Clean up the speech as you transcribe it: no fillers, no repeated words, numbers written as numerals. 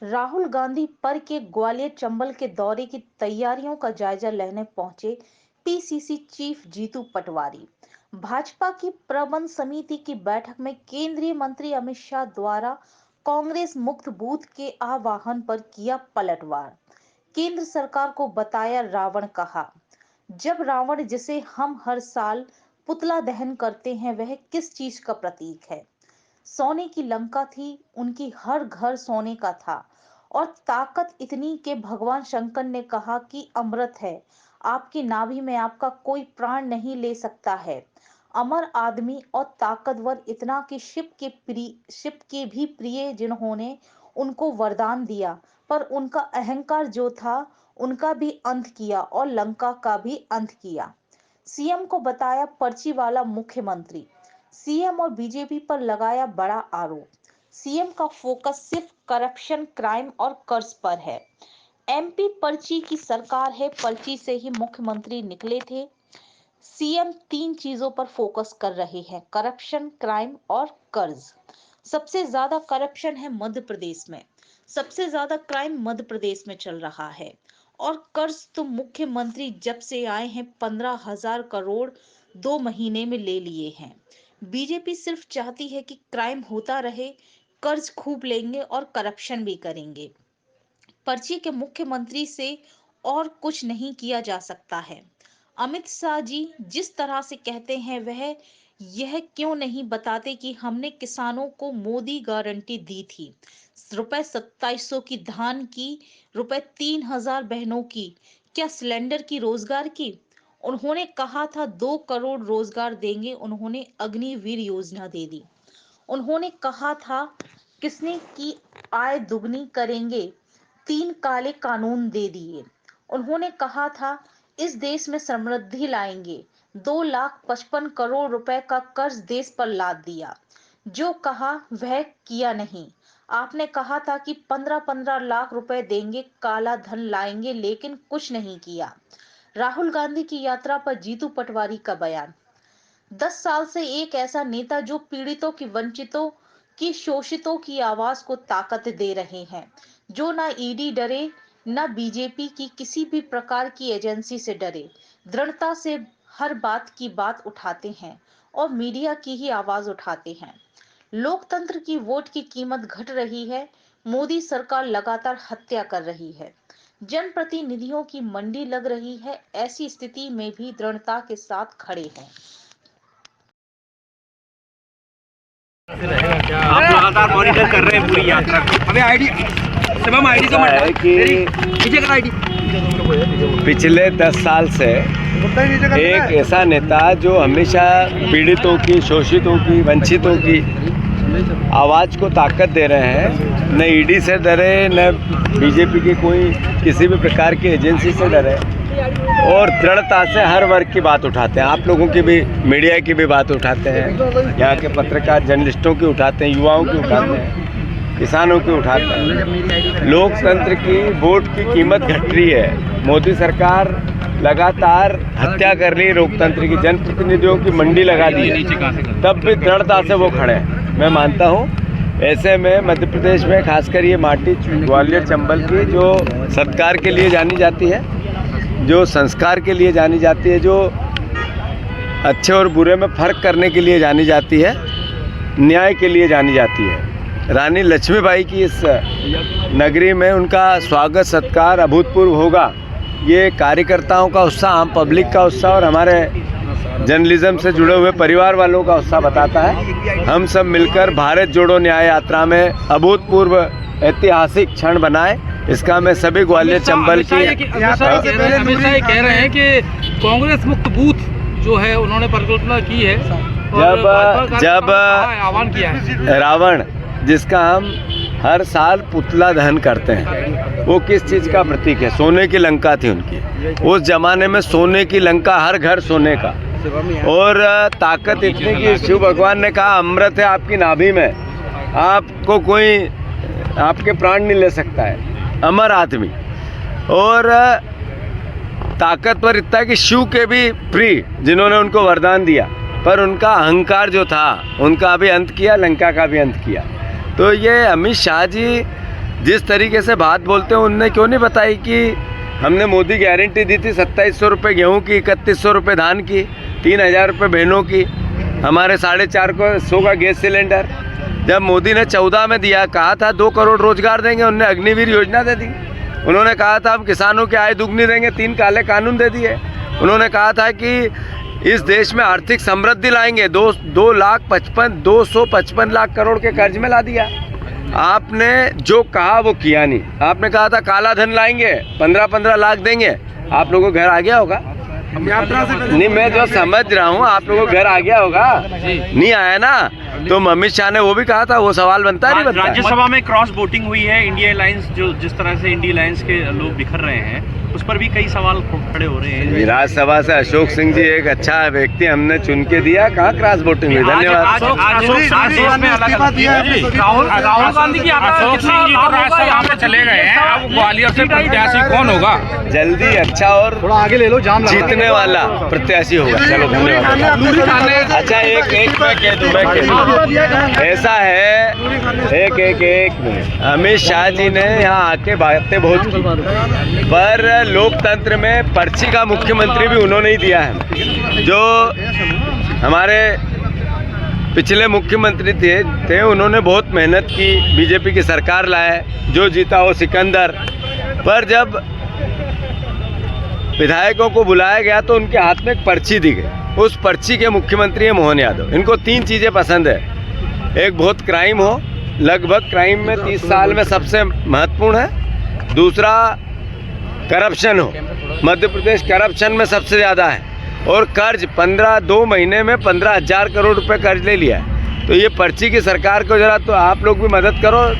राहुल गांधी पर के ग्वालियर चंबल के दौरे की तैयारियों का जायजा लेने पहुंचे पीसीसी चीफ जीतू पटवारी। भाजपा की प्रबंध समिति की बैठक में केंद्रीय मंत्री अमित शाह द्वारा कांग्रेस मुक्त बूथ के आह्वान पर किया पलटवार। केंद्र सरकार को बताया रावण, कहा जब रावण जिसे हम हर साल पुतला दहन करते हैं वह किस चीज का प्रतीक है। सोने की लंका थी, उनकी हर घर सोने का था और ताकत इतनी कि भगवान शंकर ने कहा कि अमृत है, आपकी नाभि में आपका कोई प्राण नहीं ले सकता है। अमर आदमी और ताकतवर इतना कि शिव के भी प्रिय जिन्होंने उनको वरदान दिया, पर उनका अहंकार जो था उनका भी अंत किया और लंका का भी अंत किया। सीएम को बताया पर्ची वाला मुख्यमंत्री। सीएम और बीजेपी पर लगाया बड़ा आरोप। सीएम का फोकस सिर्फ करप्शन, क्राइम और कर्ज पर है। एमपी पर्ची की सरकार है, पर्ची से ही मुख्यमंत्री निकले थे। सीएम तीन चीजों पर फोकस कर रहे हैं, करप्शन, क्राइम और कर्ज। सबसे ज्यादा करप्शन है मध्य प्रदेश में, सबसे ज्यादा क्राइम मध्य प्रदेश में चल रहा है और कर्ज तो मुख्यमंत्री जब से आए हैं 15,000 करोड़ 2 महीने में ले लिए हैं। बीजेपी सिर्फ चाहती है कि क्राइम होता रहे, कर्ज खूब लेंगे और करप्शन भी करेंगे। पर्ची के मुख्यमंत्री से और कुछ नहीं किया जा सकता है। अमित शाह जी जिस तरह से कहते हैं वह यह क्यों नहीं बताते कि हमने किसानों को मोदी गारंटी दी थी, रुपए 2700 की धान की, रुपए 3,000 बहनों की, क्या सिलेंडर की, रोजगार की। उन्होंने कहा था 2 करोड़ रोजगार देंगे, उन्होंने अग्निवीर योजना दे दी। उन्होंने कहा था किसने की आय दुगनी करेंगे, 3 काले कानून दे दिए। उन्होंने कहा था इस देश में समृद्धि लाएंगे, 2,55 करोड़ रुपए का कर्ज देश पर लाद दिया। जो कहा वह किया नहीं। आपने कहा था कि 15-15 लाख रुपए देंगे, काला धन लाएंगे, लेकिन कुछ नहीं किया। राहुल गांधी की यात्रा पर जीतू पटवारी का बयान। 10 साल से एक ऐसा नेता जो पीड़ितों की, वंचितों की, शोषितों की आवाज को ताकत दे रहे हैं, जो ना ईडी डरे, ना बीजेपी की किसी भी प्रकार की एजेंसी से डरे, दृढ़ता से हर बात की बात उठाते हैं और मीडिया की ही आवाज उठाते हैं। लोकतंत्र की वोट की कीमत घट रही है, मोदी सरकार लगातार हत्या कर रही है, जनप्रतिनिधियों की मंडी लग रही है, ऐसी स्थिति में भी दृढ़ता के साथ खड़े हैं। आप लगातार मॉनिटर कर रहे हैं पूरी यात्रा को। हमें आईडी शुभम आईडी तो है कि नीचे का आईडी पिछले 10 साल से एक ऐसा नेता जो हमेशा पीड़ितों की, शोषितों की, वंचितों की आवाज़ को ताकत दे रहे हैं। न ईडी से डरे, न बीजेपी की कोई किसी भी प्रकार की एजेंसी से डरे और दृढ़ता से हर वर्ग की बात उठाते हैं। आप लोगों की भी, मीडिया की भी बात उठाते हैं, यहाँ के पत्रकार जर्नलिस्टों की उठाते हैं, युवाओं की उठाते हैं, किसानों की उठाते हैं। लोकतंत्र की वोट की कीमत घट रही है। मोदी सरकार लगातार हत्या कर रही है लोकतंत्र की, जनप्रतिनिधियों की मंडी लगा दी है, तब भी दृढ़ता से वो खड़े हैं। मैं मानता हूँ ऐसे में मध्य प्रदेश में खासकर ये माटी ग्वालियर चंबल की जो सत्कार के लिए जानी जाती है, जो संस्कार के लिए जानी जाती है, जो अच्छे और बुरे में फ़र्क करने के लिए जानी जाती है, न्याय के लिए जानी जाती है, रानी लक्ष्मीबाई की इस नगरी में उनका स्वागत सत्कार अभूतपूर्व होगा। ये कार्यकर्ताओं का उत्साह, आम पब्लिक का उत्साह और हमारे जर्नलिज्म से जुड़े हुए परिवार वालों का उत्साह बताता है। हम सब मिलकर भारत जोड़ो न्याय यात्रा में अभूतपूर्व ऐतिहासिक क्षण बनाए, इसका मैं सभी ग्वालियर चंबल की हमेशा ये कह रहे हैं कि कांग्रेस मुक्त बूथ जो है उन्होंने परिकल्पना की है। जब आह्वान किया है रावण जिसका हम हर साल पुतला दहन करते हैं, वो किस चीज़ का प्रतीक है? सोने की लंका थी उनकी। उस जमाने में सोने की लंका, हर घर सोने का, और ताकत इतनी कि शिव भगवान ने कहा अमृत है आपकी नाभि में, आपको कोई आपके प्राण नहीं ले सकता है। अमर आदमी और ताकतवर इतना कि शिव के भी प्रिय जिन्होंने उनको वरदान दिया, पर उनका अहंकार जो था उनका भी अंत किया, लंका का भी अंत किया। तो ये अमित शाह जी जिस तरीके से बात बोलते हैं उनने क्यों नहीं बताई कि हमने मोदी गारंटी दी थी 2700 रुपये गेहूँ की, 3100 रुपये धान की, 3000 रुपये बहनों की, हमारे 450 का गैस सिलेंडर। जब मोदी ने 14 में दिया, कहा था 2 करोड़ रोजगार देंगे, उन्होंने अग्निवीर योजना दे दी। उन्होंने कहा था हम किसानों की आय दुगनी देंगे, 3 काले कानून दे दिए। उन्होंने कहा था कि इस देश में आर्थिक समृद्धि लाएंगे, 255 लाख करोड़ के कर्ज में ला दिया। आपने जो कहा वो किया नहीं। आपने कहा था काला धन लाएंगे, 15 लाख देंगे। आप लोगों को घर आ गया होगा? नहीं, मैं जो समझ रहा हूँ आप लोगों को घर आ गया होगा, नहीं आया ना? तो अमित शाह ने वो भी कहा था, वो सवाल बनता नहीं बनता? राज्यसभा में क्रॉस वोटिंग हुई है, इंडिया अलायंस जो जिस तरह से इंडिया अलायंस के लोग बिखर रहे हैं, उस पर भी कई सवाल खड़े हो रहे हैं। राज्यसभा से अशोक सिंह जी एक अच्छा व्यक्ति हमने चुन के दिया, कहाँ क्रॉस वोटिंग हुई? धन्यवाद। राहुल गांधी की अशोक सिंह जी तो राज्यसभा यहाँ पे चले गए हैं, अब ग्वालियर से प्रत्याशी कौन होगा? जल्दी अच्छा और थोड़ा आगे ले लो, जाम जीतने वाला प्रत्याशी होगा। चलो धन्यवाद। अच्छा एक मैं कह दूं, ऐसा है, एक मिनट। अमित शाह जी ने यहाँ आके बातें बहुत की, पर लोकतंत्र में पर्ची का मुख्यमंत्री भी उन्होंने ही दिया है। जो हमारे पिछले मुख्यमंत्री थे उन्होंने बहुत मेहनत की, बीजेपी की सरकार लाए, जो जीता वो सिकंदर। पर जब विधायकों को बुलाया गया तो उनके हाथ में एक पर्ची दी गई। उस पर्ची के मुख्यमंत्री हैं मोहन यादव। इनको 3 चीज़ें पसंद है। एक, बहुत क्राइम हो, लगभग क्राइम में 30 साल में सबसे महत्वपूर्ण है। दूसरा, करप्शन हो, मध्य प्रदेश करप्शन में सबसे ज़्यादा है। और कर्ज 2 महीने में 15,000 करोड़ रुपए कर्ज ले लिया है। तो ये पर्ची की सरकार को जरा तो आप लोग भी मदद करो।